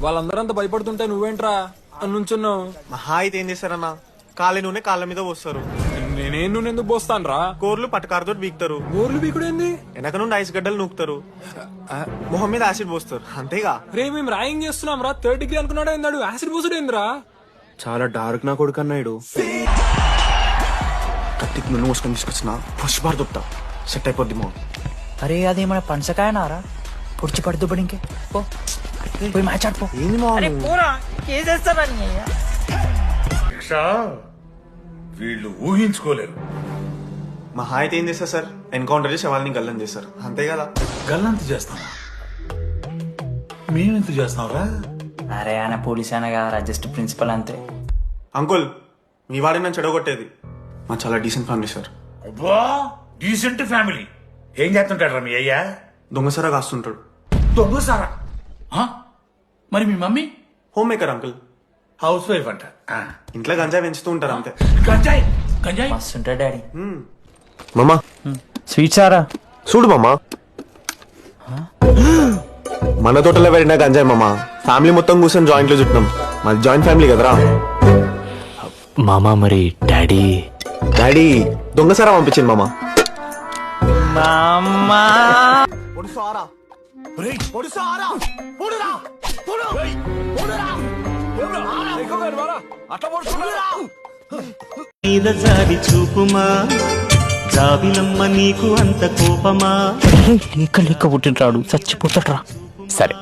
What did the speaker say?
వాళ్ళందరంతా భయపడుతుంటే నువ్వేంట్రా అని నుంచున్నావు? మహా అయితే ఏం చేస్తారన్నా, కాళ్ళ నూనె కాళ్ళ మీద పోస్తారు. నేనేం నువ్వు ఎందుకు పోస్తాను రా? కోర్లు పట్టకారుతో బీక్తారు. గోర్లు బీకుడేంది? వెనక నుండి ఐస్ గడ్డలు నూకుతారు. మొహం మీద యాసిడ్ పోస్తారు, అంతేగా. రే మేము ర్యాగింగ్ చేస్తున్నాం రా, 3rd డిగ్రీ అనుకున్నాడు ఏందాడు యాసిడ్ పోసుడేంద్రా? చాలా డార్క్ నా కొడుకు అన్నాడు. కత్తికి నూనె మోసుకొని తీసుకొచ్చిన పుష్ బార్ దొప్తా సెట్ అయిపోద్ది మొహం. అరే అదే మన పంచకాయ నారా పుడిచి పడుతూ పడింకే పో పోయి మ్యాచ్ ఆడిపో. ఏంది మొహం? వీళ్ళు ఊహించుకోలేరు. మహా అయితే ఏం చేస్తారు సార్, ఎన్కౌంటర్ చేసి వాళ్ళని గల్లం చేస్తారు, అంతే కదా. గల్లంత చేస్తావా? మేమెంత చేస్తావరా? అరే ఆయన పోలీస్ అయినా కదా, జస్ట్ ప్రిన్సిపల్ అంతే. అంకుల్, మీ వాడిని నన్ను చెడగొట్టేది. మా చాలా డీసెంట్ ఫ్యామిలీ సార్. అబ్బా, డీసెంట్ ఫ్యామిలీ. ఏం చేస్తుంటాడు మీ అయ్యా? దొంగసరా కాస్తుంటాడు. దొంగసారా? మరి మీ mummy? Homemaker uncle. Housewife అంట. ఇంట్లో గంజాయి పెంచుతూ ఉంటారు అంతే. గంజాయి గంజాయి మస్తు ఉంటాడు డాడీ. మామా స్వీట్ సారా చూడు మామా, మన తోటలో వెళ్ళినా గంజాయి మామా. ఫ్యామిలీ మొత్తం కూర్చొని జాయింట్ లో చుట్టినాం. మాది జాయింట్ ఫ్యామిలీ కదరా. మామా మరి డాడీ? డాడీ దొంగసారా పంపించింది మామా. మీద జారి చూపుమా, జాబిలమ్మ నీకు అంత కోపమా? లేక లేక పుట్టినరాడు చచ్చిపోతాడ్రా. సరే